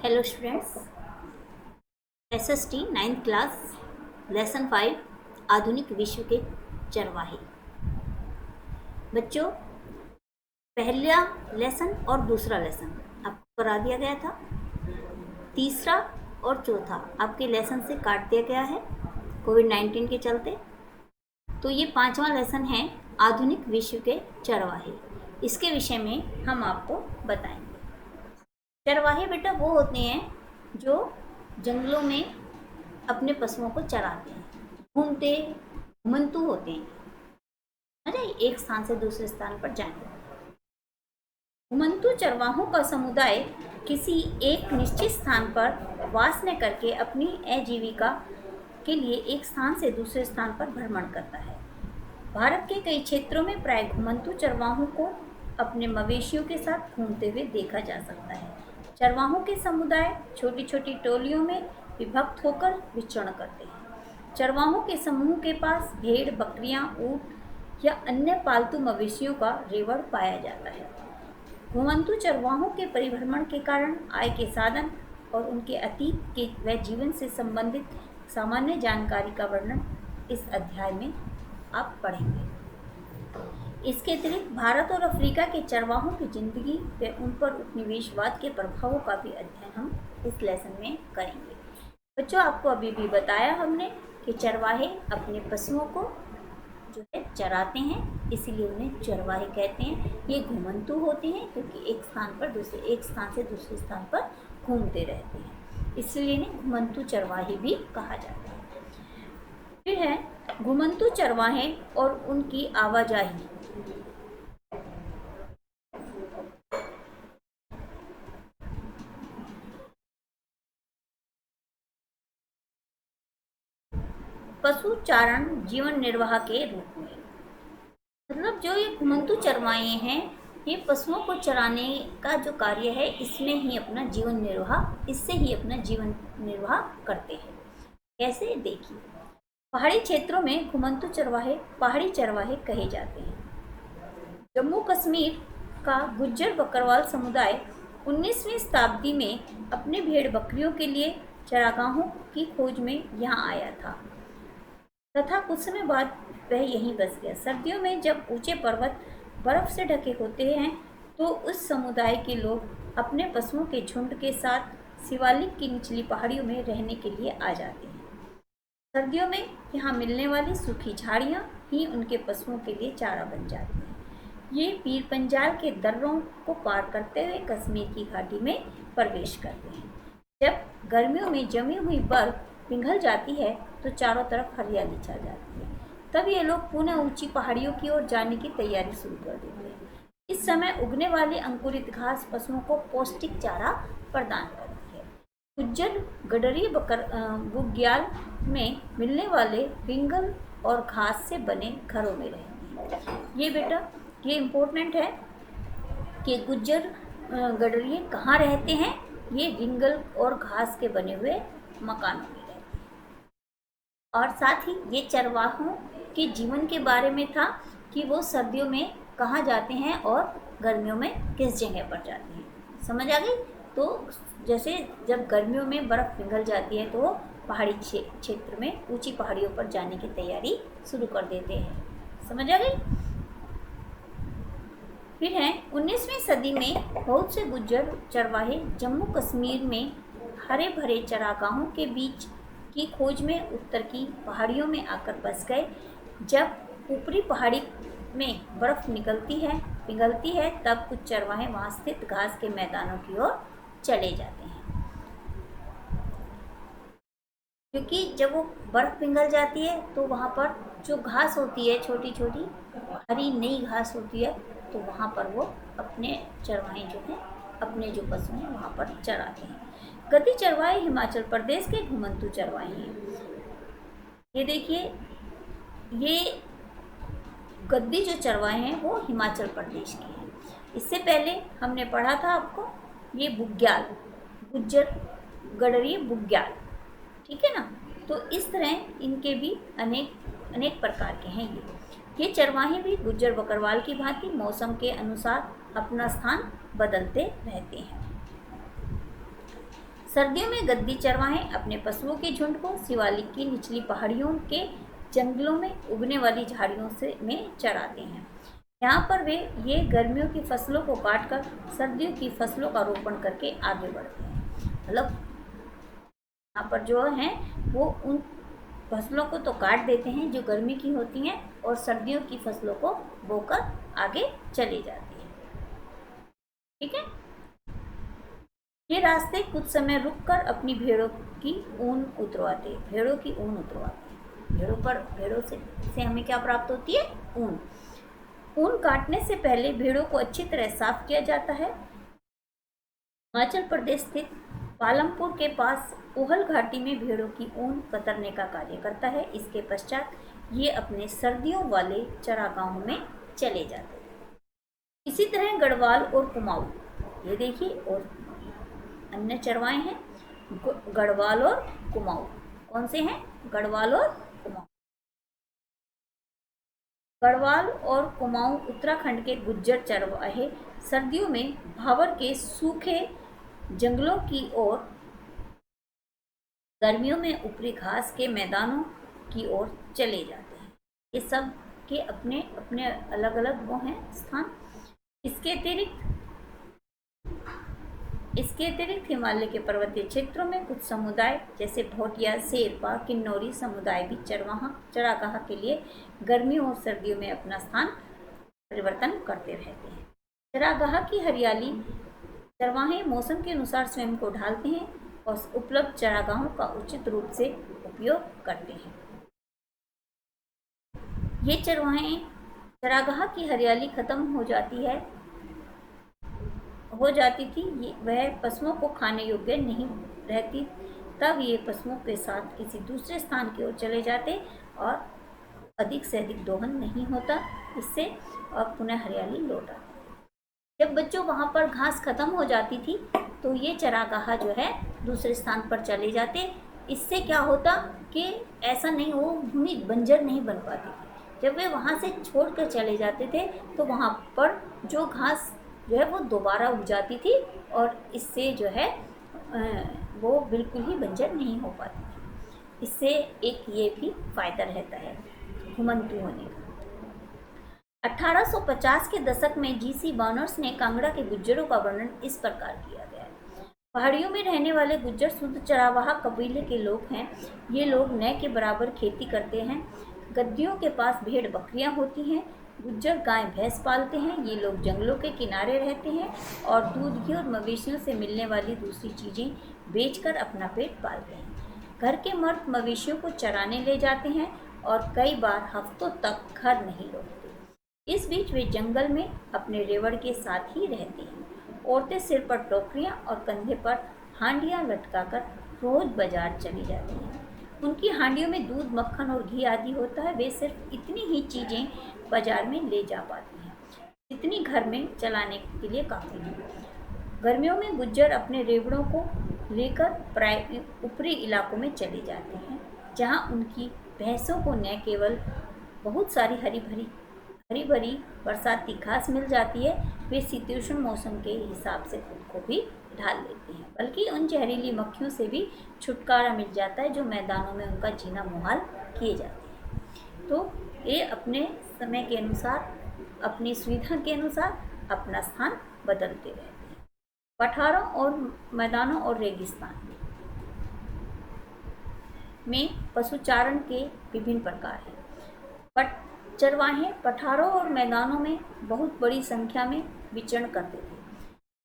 Hello students, SST 9th class lesson 5 आधुनिक विश्व के चरवाहे। बच्चों, पहला लेसन और दूसरा लेसन आपको करा दिया गया था। तीसरा और चौथा आपके लेसन से काट दिया गया है कोविड-19 के चलते। तो ये पांचवा लेसन है आधुनिक विश्व के चरवाहे। इसके विषय में हम आपको बताएंगे। चरवाहे बेटा वो होते हैं जो जंगलों में अपने पशुओं को चराते हैं, घूमते घुमंतु होते हैं, अरे एक स्थान से दूसरे स्थान पर जाएंगे। घुमंतु चरवाहों का समुदाय किसी एक निश्चित स्थान पर वास न करके अपनी आजीविका के लिए एक स्थान से दूसरे स्थान पर भ्रमण करता है। भारत के कई क्षेत्रों में प्राय घुमंतु चरवाहों को अपने मवेशियों के साथ घूमते हुए देखा जा सकता है। चरवाहों के समुदाय छोटी छोटी टोलियों में विभक्त होकर विचरण करते हैं। चरवाहों के समूह के पास भेड़, बकरियां, ऊंट या अन्य पालतू मवेशियों का रेवड़ पाया जाता है। घुमंतु चरवाहों के परिभ्रमण के कारण आय के साधन और उनके अतीत के व जीवन से संबंधित सामान्य जानकारी का वर्णन इस अध्याय में आप पढ़ेंगे। इसके अतिरिक्त भारत और अफ्रीका के चरवाहों की जिंदगी व उन पर उपनिवेशवाद के प्रभावों का भी अध्ययन हम इस लेसन में करेंगे। बच्चों, आपको अभी भी बताया हमने कि चरवाहे अपने पशुओं को जो है चराते हैं, इसीलिए उन्हें चरवाहे कहते हैं। ये घुमंतु होते हैं क्योंकि एक स्थान से दूसरे स्थान पर घूमते रहते हैं, इसलिए इन्हें घुमंतु चरवाहे भी कहा जाता है। फिर है घुमंतु चरवाहे और उनकी आवाजाही। पशु चारण जीवन निर्वाह के रूप में, मतलब जो ये घुमंतु चरवाहे हैं, ये पशुओं को चराने का जो कार्य है इससे ही अपना जीवन निर्वाह करते हैं। कैसे, देखिए। पहाड़ी क्षेत्रों में घुमंतु चरवाहे पहाड़ी चरवाहे कहे जाते हैं। जम्मू कश्मीर का गुज्जर बकरवाल समुदाय 19वीं शताब्दी में अपने भेड़ बकरियों के लिए चरागाहों की खोज में यहाँ आया था तथा कुछ समय बाद वह यहीं बस गया। सर्दियों में जब ऊंचे पर्वत बर्फ से ढके होते हैं तो उस समुदाय के लोग अपने पशुओं के झुंड के साथ शिवालिक की निचली पहाड़ियों में रहने के लिए आ जाते हैं। सर्दियों में यहाँ मिलने वाली सूखी झाड़ियाँ ही उनके पशुओं के लिए चारा बन जाती हैं। ये पीर पंजाल के दर्रों को पार करते हुए कश्मीर की घाटी में प्रवेश करते हैं। जब गर्मियों में जमी हुई बर्फ पिघल जाती है तो चारों तरफ हरियाली छा जाती है। तब ये लोग पुनः ऊंची पहाड़ियों की ओर जाने की तैयारी शुरू कर देते हैं। इस समय उगने वाली अंकुरित घास पशुओं को पौष्टिक चारा प्रदान करती है। गुज्जर गडरी बुग्याल में मिलने वाले रिंगल और घास से बने घरों में रहते हैं। ये बेटा ये इम्पोर्टेंट है कि गुज्जर गडरिये कहाँ रहते हैं। ये रिंगल और घास के बने हुए मकानों में रहते हैं। और साथ ही ये चरवाहों के जीवन के बारे में था कि वो सर्दियों में कहाँ जाते हैं और गर्मियों में किस जगह पर जाते हैं। समझ आ गई? तो जैसे जब गर्मियों में बर्फ़ पिघल जाती है तो वो पहाड़ी क्षेत्र में ऊंची पहाड़ियों पर जाने की तैयारी शुरू कर देते हैं। समझ आ गई? फिर है 19वीं सदी में बहुत से गुज्जर चरवाहे जम्मू कश्मीर में हरे भरे चरागाहों के बीच की खोज में उत्तर की पहाड़ियों में आकर बस गए। जब ऊपरी पहाड़ी में बर्फ पिघलती है तब कुछ चरवाहे वहां स्थित घास के मैदानों की ओर चले जाते हैं, क्योंकि जब वो बर्फ पिघल जाती है तो वहाँ पर जो घास होती है, छोटी छोटी हरी नई घास होती है, तो वहाँ पर वो अपने चरवाहे जो हैं, अपने जो पशु हैं वहाँ पर चराते हैं। गद्दी चरवाहे हिमाचल प्रदेश के घुमंतु चरवाहे हैं। ये देखिए, ये गद्दी जो चरवाहे हैं वो हिमाचल प्रदेश के हैं। इससे पहले हमने पढ़ा था आपको ये बुग्याल, गुज्जर गडरी बुग्याल, ठीक है ना। तो इस तरह इनके भी अनेक प्रकार के हैं। ये चरवाहे भी गुज्जर बकरवाल की भांति मौसम के अनुसार अपना स्थान बदलते रहते हैं। सर्दियों में गद्दी चरवाहे अपने पशुओं के झुंड को शिवालिक की निचली पहाड़ियों के जंगलों में उगने वाली झाड़ियों से में चराते हैं। यहाँ पर वे ये गर्मियों की फसलों को काटकर सर्दियों की फसलों का रोपण करके आगे बढ़ते हैं। मतलब यहाँ पर जो है वो उन फसलों को तो काट देते हैं जो गर्मी की होती हैं और सर्दियों की फसलों को बोकर आगे चली जाती है। ठीक है, ये रास्ते कुछ समय रुककर अपनी भेड़ों की ऊन उतरवाते, भेड़ों से हमें क्या प्राप्त होती है? ऊन। ऊन काटने से पहले भेड़ों को अच्छी तरह साफ किया जाता है। हिमाचल प्रदेश स्थित पालमपुर के पास ओहल घाटी में भेड़ों की ऊन कतरने का कार्य करता है। इसके पश्चात ये अपने सर्दियों वाले चरागाहों में चले जाते हैं। इसी तरह गढ़वाल और कुमाऊं, ये देखिए, और अन्य चरवाहे हैं गढ़वाल और कुमाऊं। कौन से हैं? गढ़वाल और कुमाऊं। गढ़वाल और कुमाऊं उत्तराखंड के गुज्जर चरवाहे सर्दियों में भावर के सूखे जंगलों की ओर, गर्मियों में ऊपरी घास के मैदानों की ओर चले जाते हैं। ये सब के अपने अपने अलग अलग वो हैं स्थान। इसके अतिरिक्त हिमालय के पर्वतीय क्षेत्रों में कुछ समुदाय जैसे भोटिया, शेरपा, किन्नौरी समुदाय भी चरागाह के लिए गर्मियों और सर्दियों में अपना स्थान परिवर्तन करते रहते हैं। चरागाह की हरियाली चरवाहे मौसम के अनुसार स्वयं को ढालते हैं और उपलब्ध चरागाहों का उचित रूप से उपयोग करते हैं। ये चरागाह की हरियाली खत्म हो जाती थी, वह पशुओं को खाने योग्य नहीं रहती, तब ये पशुओं के साथ किसी दूसरे स्थान की ओर चले जाते और अधिक से अधिक दोहन नहीं होता, इससे और पुनः हरियाली लौट आती। जब बच्चों वहाँ पर घास खत्म हो जाती थी तो ये चरागाह जो है दूसरे स्थान पर चले जाते। इससे क्या होता कि ऐसा नहीं, वो भूमि बंजर नहीं बन पाती थी। जब वे वहाँ से छोड़ कर चले जाते थे तो वहाँ पर जो घास जो है वो दोबारा उग जाती थी और इससे जो है वो बिल्कुल ही बंजर नहीं हो पाती थी। इससे एक ये भी फायदा रहता है घुमंतु होने का। 1850 के दशक में जीसी बर्नर्स ने कांगड़ा के गुज्जरों का वर्णन इस प्रकार किया गया है। पहाड़ियों में रहने वाले गुज्जर शुद्ध चरावाह कबीले के लोग हैं। ये लोग न के बराबर खेती करते हैं। गद्दियों के पास भेड़ बकरियां होती हैं। गुज्जर गाय भैंस पालते हैं। ये लोग जंगलों के किनारे रहते हैं और दूध, घी और मवेशियों से मिलने वाली दूसरी चीज़ें बेचकर अपना पेट पालते हैं। घर के मर्द मवेशियों को चराने ले जाते हैं और कई बार हफ्तों तक घर नहीं लौटते। इस बीच वे जंगल में अपने रेवड़ के साथ ही रहते हैं। औरतें सिर पर टोकरियां और कंधे पर हांडियां लटकाकर रोज बाजार चली जाती हैं। उनकी हांडियों में दूध, मक्खन और घी आदि होता है। वे सिर्फ इतनी ही चीज़ें बाजार में ले जा पाती हैं जितनी घर में चलाने के लिए काफ़ी है। गर्मियों में गुज्जर अपने रेवड़ों को लेकर ऊपरी इलाकों में चले जाते हैं, जहाँ उनकी भैंसों को न केवल बहुत सारी हरी भरी बरसाती घास मिल जाती है, वे शीतोष्ण मौसम के हिसाब से खुद को भी ढाल लेती हैं, बल्कि उन जहरीली मक्खियों से भी छुटकारा मिल जाता है जो मैदानों में उनका जीना मुहाल किए जाते हैं। तो ये अपने समय के अनुसार, अपनी सुविधा के अनुसार अपना स्थान बदलते रहते हैं। पठारों और मैदानों और रेगिस्तान में पशुचारण के विभिन्न प्रकार हैं। चरवाहे पठारों और मैदानों में बहुत बड़ी संख्या में विचरण करते थे।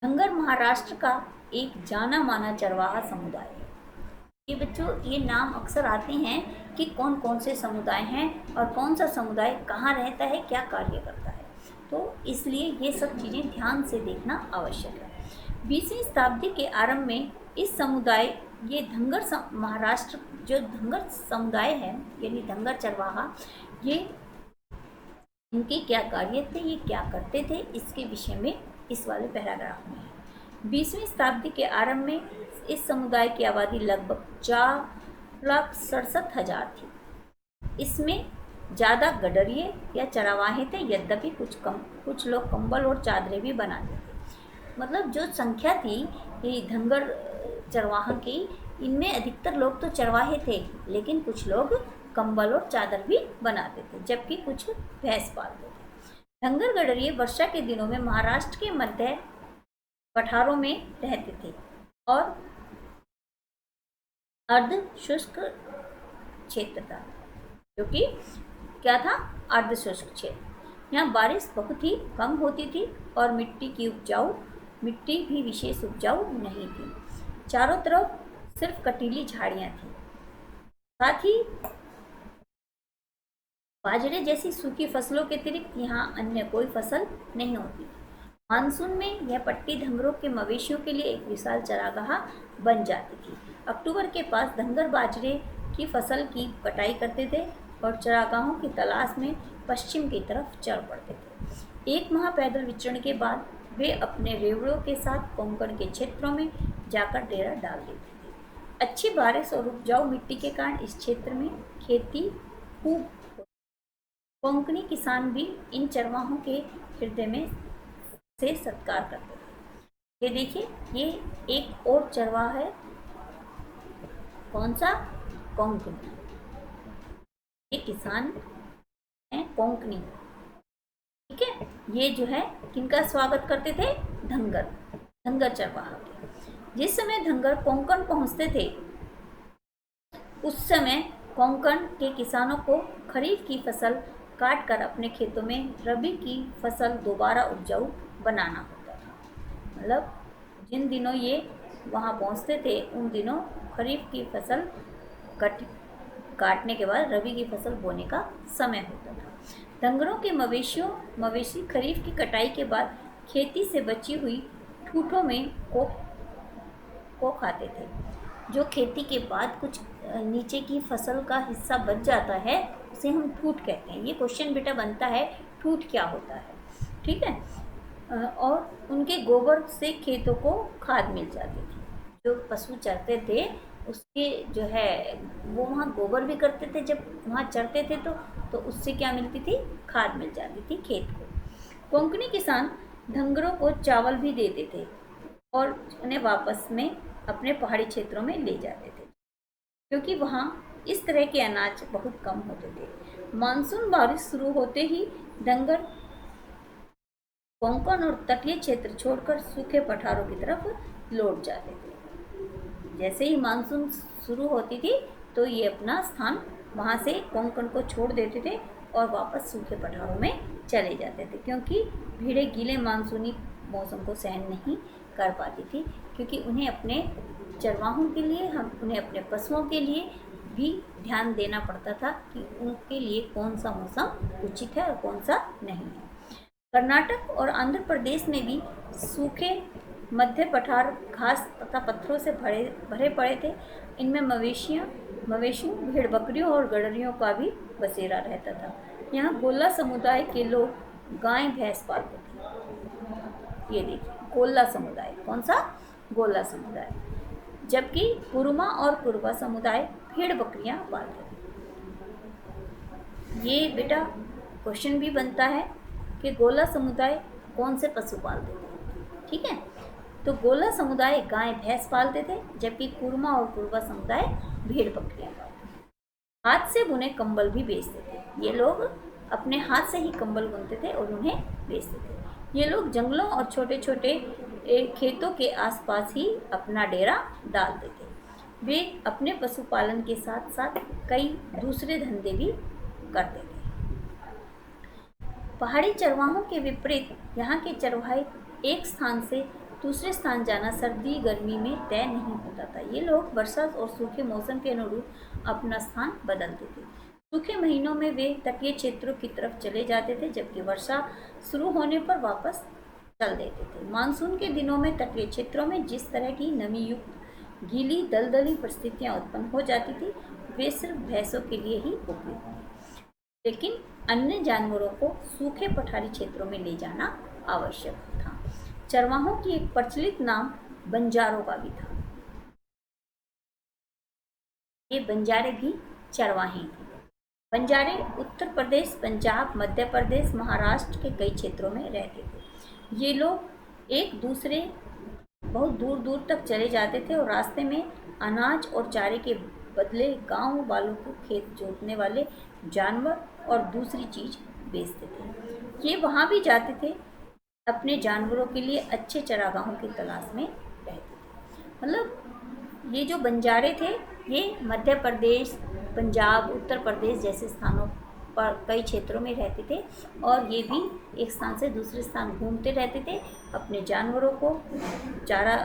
धंगर महाराष्ट्र का एक जाना माना चरवाहा समुदाय है। ये बच्चों, ये नाम अक्सर आते हैं कि कौन कौन से समुदाय हैं और कौन सा समुदाय कहाँ रहता है, क्या कार्य करता है, तो इसलिए ये सब चीज़ें ध्यान से देखना आवश्यक है। 20वीं शताब्दी के आरंभ में इस समुदाय, ये धंगर महाराष्ट्र जो धंगर समुदाय है यानी धंगर चरवाहा, ये इनके क्या कार्य थे, ये क्या करते थे, इसके विषय में इस वाले पैराग्राफ में है। 20वीं शताब्दी के आरंभ में इस समुदाय की आबादी लगभग 4,67,000 थी। इसमें ज़्यादा गडरिये या चरावाहे थे, यद्यपि कुछ लोग कंबल और चादरें भी बनाते थे। मतलब जो संख्या थी, ये धंगर चरवाहा की, इनमें अधिकतर लोग तो चरवाहे थे, लेकिन कुछ लोग कंबल और चादर भी बनाते थे, जबकि कुछ भैंस पालते थे। धंगर गडरिये वर्षा के दिनों में महाराष्ट्र के मध्य पठारों में रहते थे और अर्ध शुष्क क्षेत्र था, जो कि क्या था, अर्ध शुष्क क्षेत्र। यहाँ बारिश बहुत ही कम होती थी और मिट्टी भी विशेष उपजाऊ नहीं थी। चारों तरफ सिर्फ कटीली झाड़ियाँ थी। साथ ही बाजरे जैसी सूखी फसलों के अतिरिक्त यहाँ अन्य कोई फसल नहीं होती। मानसून में यह पट्टी धंगरों के मवेशियों के लिए एक विशाल चरागाह बन जाती थी। अक्टूबर के पास धंगर बाजरे की फसल की कटाई करते थे और चरागाहों की तलाश में पश्चिम की तरफ चल पड़ते थे। एक माह पैदल विचरण के बाद वे अपने रेवड़ों के साथ कोंकण के क्षेत्रों में जाकर डेरा डाल देते थे। अच्छी बारिश और उपजाऊ मिट्टी के कारण इस क्षेत्र में खेती खूब होती। कोंकणी किसान भी इन चरवाहों के हृदय में से सत्कार करते थे। ये देखिए, ये एक और चरवाहा है, कौन सा, कोंकणी। ये किसान है कोंकणी, ठीक है। ये जो है किनका स्वागत करते थे, धंगर चरवाहा के। जिस समय धंगर कोंकण पहुंचते थे, उस समय कोंकण के किसानों को खरीफ की फसल काट कर अपने खेतों में रबी की फसल दोबारा उपजाऊ बनाना होता था। मतलब जिन दिनों ये वहाँ पहुँचते थे, उन दिनों खरीफ की फसल काटने के बाद रबी की फसल बोने का समय होता था। धंगरों के मवेशी खरीफ की कटाई के बाद खेती से बची हुई ठूठों में को खाते थे। जो खेती के बाद कुछ नीचे की फसल का हिस्सा बच जाता है, उसे हम ठूठ कहते हैं। ये क्वेश्चन बेटा बनता है, ठूठ क्या होता है, ठीक है। और उनके गोबर से खेतों को खाद मिल जाती थी। जो पशु चरते थे, उसके जो है वो वहाँ गोबर भी करते थे, जब वहाँ चरते थे तो उससे क्या मिलती थी, खाद मिल जाती थी खेत को। कोंकणी किसान धंगरों को चावल भी देते थे और उन्हें वापस में अपने पहाड़ी क्षेत्रों में ले जाते थे, क्योंकि वहाँ इस तरह के अनाज बहुत कम होते थे। मानसून बारिश शुरू होते ही धंगर कोंकण और तटीय क्षेत्र छोड़कर सूखे पठारों की तरफ लौट जाते थे। जैसे ही मानसून शुरू होती थी तो ये अपना स्थान वहाँ से कोंकण को छोड़ देते थे और वापस सूखे पठारों में चले जाते थे, क्योंकि भीड़ें गीले मानसूनी मौसम को सहन नहीं कर पाती थी, क्योंकि उन्हें अपने चरवाहों के लिए, उन्हें अपने पशुओं के लिए भी ध्यान देना पड़ता था कि उनके लिए कौन सा मौसम उचित है और कौन सा नहीं है। कर्नाटक और आंध्र प्रदेश में भी सूखे मध्य पठार घास तथा पत्थरों से भरे पड़े थे। इनमें मवेशियों, भेड़ बकरियों और गडरियों का भी बसेरा रहता था। यहाँ गोला समुदाय के लोग गाय भैंस पालते थे। ये देखिए, गोला समुदाय, कौन सा, गोला समुदाय। जबकि कुरुमा और कुरुबा समुदाय भेड़ बकरियां पालते थे। ये बेटा क्वेश्चन भी बनता है कि गोला समुदाय कौन से पशु पालते थे, ठीक है। तो गोला समुदाय गाय भैंस पालते थे, जबकि कुरुमा और कुरुबा समुदाय भेड़ बकरियां पालते थे। हाथ से बुने कंबल भी बेचते थे। ये लोग अपने हाथ से ही कंबल बुनते थे और उन्हें बेचते थे। ये लोग जंगलों और छोटे छोटे खेतों के आसपास ही अपना डेरा डालते थे। वे अपने पशुपालन के साथ साथ कई दूसरे धंधे भी करते थे। पहाड़ी चरवाहों के विपरीत यहाँ के चरवाहे एक स्थान से दूसरे स्थान जाना सर्दी गर्मी में तय नहीं होता था। ये लोग वर्षा और सूखे मौसम के अनुरूप अपना स्थान बदलते थे। सूखे महीनों में वे तटीय क्षेत्रों की तरफ चले जाते थे, जबकि वर्षा शुरू होने पर वापस चल देते थे। मानसून के दिनों में तटीय क्षेत्रों में जिस तरह की नमी युक्त गीली दलदली परिस्थितियां उत्पन्न हो जाती थी, वे सिर्फ भैंसों के लिए ही उपयुक्त थी, लेकिन अन्य जानवरों को सूखे पठारी क्षेत्रों में ले जाना आवश्यक था। चरवाहों की एक प्रचलित नाम बंजारों का भी था। ये बंजारे भी चरवाहे थे। बंजारे उत्तर प्रदेश, पंजाब, मध्य प्रदेश, महाराष्ट्र के कई क्षेत्रों में रहते थे। ये लोग एक दूसरे बहुत दूर दूर तक चले जाते थे और रास्ते में अनाज और चारे के बदले गांव वालों को खेत जोतने वाले जानवर और दूसरी चीज बेचते थे। ये वहां भी जाते थे, अपने जानवरों के लिए अच्छे चरागाहों की तलाश में रहते थे। मतलब ये जो बंजारे थे, ये मध्य प्रदेश, पंजाब, उत्तर प्रदेश जैसे स्थानों पर कई क्षेत्रों में रहते थे और ये भी एक स्थान से दूसरे स्थान घूमते रहते थे, अपने चारा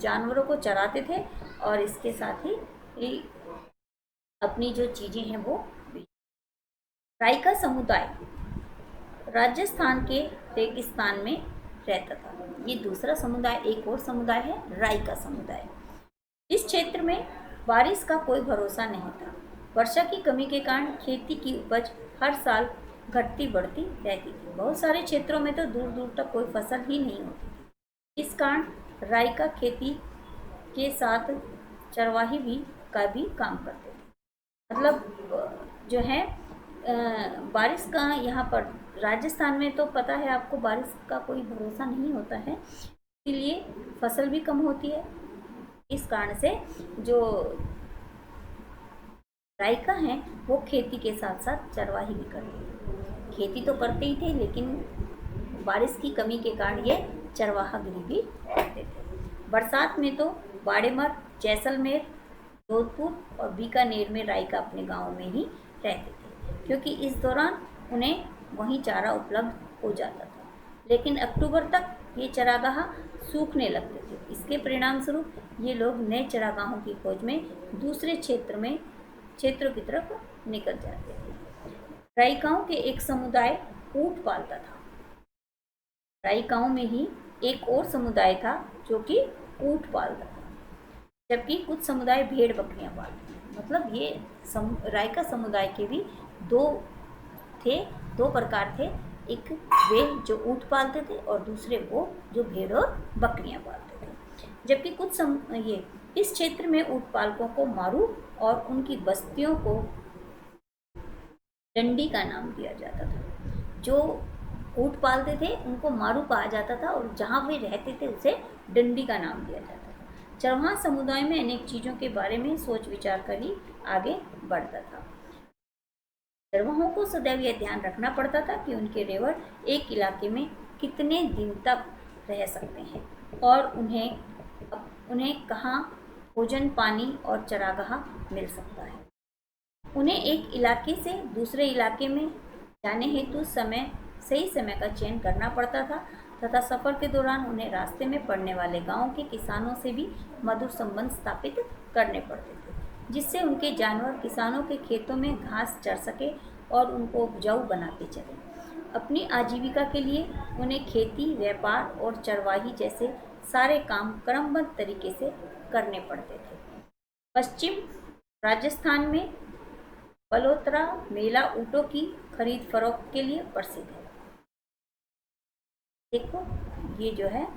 जानवरों को चराते थे और इसके साथ ही अपनी जो चीज़ें हैं वो। राइका समुदाय राजस्थान के रेगिस्तान में रहता था। ये दूसरा समुदाय, एक और समुदाय है राइका समुदाय। इस क्षेत्र में बारिश का कोई भरोसा नहीं था। वर्षा की कमी के कारण खेती की उपज हर साल घटती बढ़ती रहती थी। बहुत सारे क्षेत्रों में तो दूर दूर तक कोई फसल ही नहीं होती थी। इस कारण राइका खेती के साथ चरवाही का भी काम करते थे। मतलब जो है बारिश का यहाँ पर राजस्थान में तो पता है आपको, बारिश का कोई भरोसा नहीं होता है, इसीलिए फसल भी कम होती है। इस कारण से जो राइका हैं वो खेती के साथ साथ चरवाही भी करते हैं। खेती तो करते ही थे, लेकिन बारिश की कमी के कारण ये चरवाहागिरी भी करते थे। बरसात में तो बाड़ेमर, जैसलमेर, जोधपुर और बीकानेर में राइका अपने गाँव में ही रहते थे, क्योंकि इस दौरान उन्हें वहीं चारा उपलब्ध हो जाता था। लेकिन अक्टूबर तक ये चरागाह सूखने लगते थे। इसके परिणाम स्वरूप ये लोग नए चरागाहों की खोज में दूसरे क्षेत्रों की तरफ निकल जाते थे। राइकाओं के एक समुदाय ऊंट पालता था। राइकाओं में ही एक और समुदाय था जो कि ऊंट पालता था, जबकि कुछ समुदाय भेड़ बकरियां पालते थे। मतलब ये राइका समुदाय के भी दो प्रकार थे। एक वे जो ऊंट पालते थे और दूसरे वो जो भेड़ और बकरियां पालते थे। जबकि ये इस क्षेत्र में ऊंट पालकों को मारू और उनकी बस्तियों को डंडी का नाम दिया जाता था। जो ऊंट पालते थे उनको मारू कहा जाता था और जहाँ वे रहते थे उसे डंडी का नाम दिया जाता था। चरवाहा समुदाय में अनेक चीज़ों के बारे में सोच विचार कर ही आगे बढ़ता था। चरवाहों को सदैव यह ध्यान रखना पड़ता था कि उनके रेवड़ एक इलाके में कितने दिन तक रह सकते हैं और उन्हें कहाँ भोजन, पानी और चरागाह मिल सकता है। उन्हें एक इलाके से दूसरे इलाके में जाने हेतु सही समय का चयन करना पड़ता था तथा सफ़र के दौरान उन्हें रास्ते में पड़ने वाले गांवों के किसानों से भी मधुर संबंध स्थापित करने पड़ते थे, जिससे उनके जानवर किसानों के खेतों में घास चर सके और उनको उपजाऊ बनाते चले। अपनी आजीविका के लिए उन्हें खेती, व्यापार और चरवाही जैसे सारे काम क्रमबद्ध तरीके से करने पड़ते थे। पश्चिम राजस्थान में बलोत्रा मेला ऊँटों की खरीद फरोख्त के लिए प्रसिद्ध है। देखो ये जो है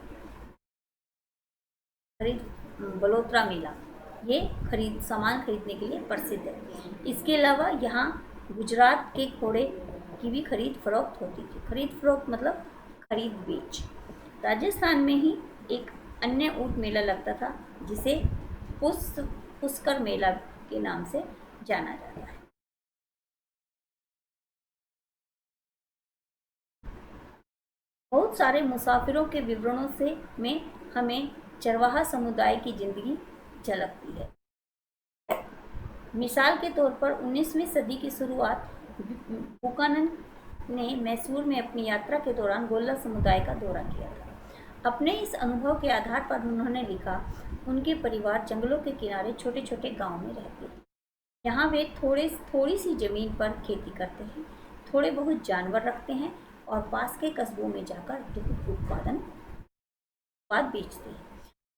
बलोत्रा मेला, ये सामान खरीदने के लिए प्रसिद्ध है। इसके अलावा यहाँ गुजरात के घोड़े की भी खरीद फरोख्त होती थी। खरीद फरोख्त मतलब खरीद बेच। राजस्थान में ही एक अन्य ऊँट मेला लगता था जिसे पुष्कर मेला के नाम से जाना जाता है। बहुत सारे मुसाफिरों के विवरणों में हमें चरवाहा समुदाय की जिंदगी झलकती है। मिसाल के तौर पर 19वीं सदी की शुरुआत बुकानन ने मैसूर में अपनी यात्रा के दौरान गोल्ला समुदाय का दौरा किया था। अपने इस अनुभव के आधार पर उन्होंने लिखा, उनके परिवार जंगलों के किनारे छोटे छोटे गांव में रहते हैं। यहाँ वे थोड़ी सी जमीन पर खेती करते हैं, थोड़े बहुत जानवर रखते हैं और पास के कस्बों में जाकर दुग्ध उत्पाद बेचते हैं।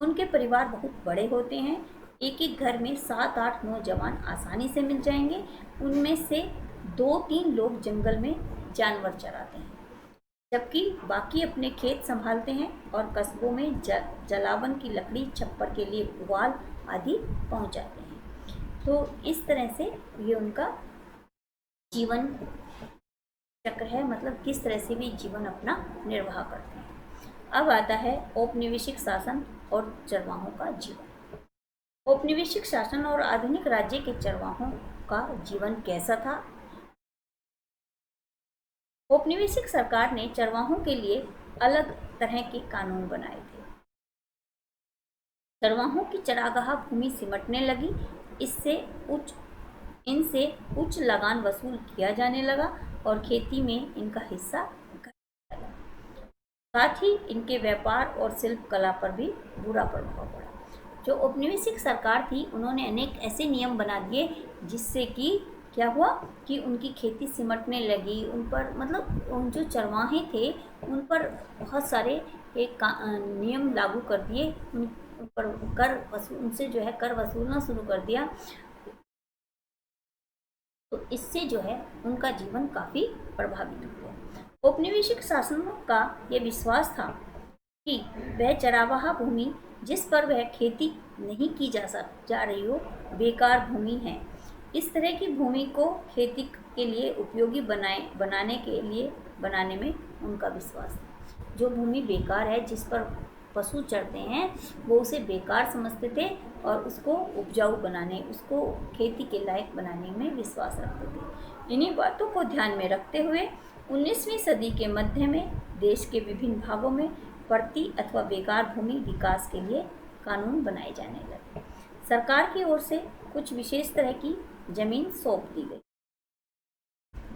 उनके परिवार बहुत बड़े होते हैं। एक एक घर में 7, 8, 9 जवान आसानी से मिल जाएंगे। उनमें से 2-3 लोग जंगल में जानवर चराते हैं, जबकि बाकी अपने खेत संभालते हैं और कस्बों में जलावन की लकड़ी, छप्पर के लिए पुआल आदि पहुंचाते हैं। तो इस तरह से ये उनका जीवन चक्र है, मतलब किस तरह से भी जीवन अपना निर्वाह करते हैं। अब आता है औपनिवेशिक शासन और चरवाहों का जीवन। औपनिवेशिक शासन और आधुनिक राज्य के चरवाहों का जीवन कैसा था? औपनिवेशिक सरकार ने चरवाहों के लिए अलग तरह के कानून बनाए थे। चरवाहों की चरागाह भूमि सिमटने लगी, इनसे उच्च लगान वसूल किया जाने लगा और खेती में इनका हिस्सा घटने लगा। साथ ही इनके व्यापार और शिल्प कला पर भी बुरा प्रभाव पड़ा। जो औपनिवेशिक सरकार थी, उन्होंने अनेक ऐसे नियम बना दिए जिससे कि क्या हुआ कि उनकी खेती सिमटने लगी। उन पर मतलब उन जो चरवाहे थे उन पर बहुत सारे एक नियम लागू कर दिए, उन पर उनसे जो है कर वसूलना शुरू कर दिया। तो इससे जो है उनका जीवन काफ़ी प्रभावित हुआ। औपनिवेशिक शासनों का यह विश्वास था कि वह चरागाह भूमि जिस पर वह खेती नहीं की जा रही हो बेकार भूमि है। इस तरह की भूमि को खेती के लिए उपयोगी बनाने में उनका विश्वास था। जो भूमि बेकार है, जिस पर पशु चढ़ते हैं, वो उसे बेकार समझते थे और उसको उपजाऊ उसको खेती के लायक बनाने में विश्वास रखते थे। इन्हीं बातों को ध्यान में रखते हुए 19वीं सदी के मध्य में देश के विभिन्न भागों में पड़ती अथवा बेकार भूमि विकास के लिए कानून बनाए जाने लगे। सरकार की ओर से कुछ विशेष तरह की जमीन सौंप दी गई,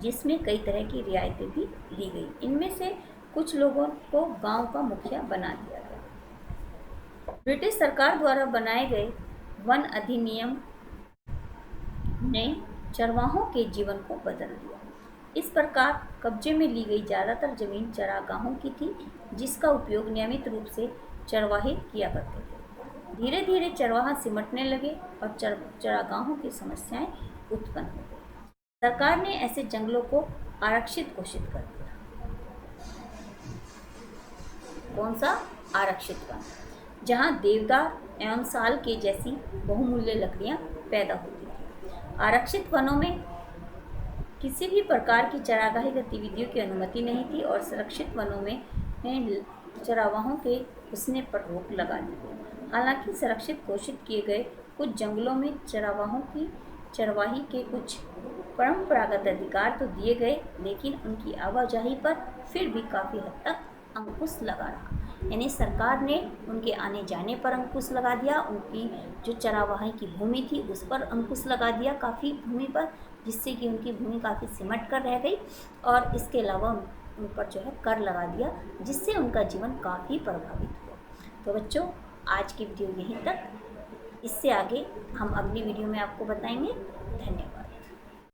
जिसमें कई तरह की रियायतें भी दी गई। इनमें से कुछ लोगों को गांव का मुखिया बना दिया गया। ब्रिटिश सरकार द्वारा बनाए गए वन अधिनियम ने चरवाहों के जीवन को बदल दिया। इस प्रकार कब्जे में ली गई ज़्यादातर जमीन चरागाहों की थी, जिसका उपयोग नियमित रूप से चरवाहे किया करते थे। धीरे धीरे चरवाहा सिमटने लगे और चरागाहों की समस्याएं उत्पन्न हो गई। सरकार ने ऐसे जंगलों को आरक्षित घोषित कर दिया। कौन सा? आरक्षित वन, जहां देवदार एवं साल के जैसी बहुमूल्य लकड़ियां पैदा होती थी। आरक्षित वनों में किसी भी प्रकार की चरागाही गतिविधियों की अनुमति नहीं थी और संरक्षित वनों में चरागाहों के घुसने पर रोक लगा दी गई। हालांकि संरक्षित घोषित किए गए कुछ जंगलों में चरवाही के कुछ परंपरागत अधिकार तो दिए गए, लेकिन उनकी आवाजाही पर फिर भी काफ़ी हद तक अंकुश लगा रहा। यानी सरकार ने उनके आने जाने पर अंकुश लगा दिया, उनकी जो चरावाही की भूमि थी उस पर अंकुश लगा दिया काफ़ी भूमि पर, जिससे कि उनकी भूमि काफ़ी सिमट कर रह गई। और इसके अलावा उन पर जो है कर लगा दिया, जिससे उनका जीवन काफ़ी प्रभावित हुआ। तो बच्चों, आज की वीडियो यहीं तक। इससे आगे हम अगली वीडियो में आपको बताएंगे। धन्यवाद।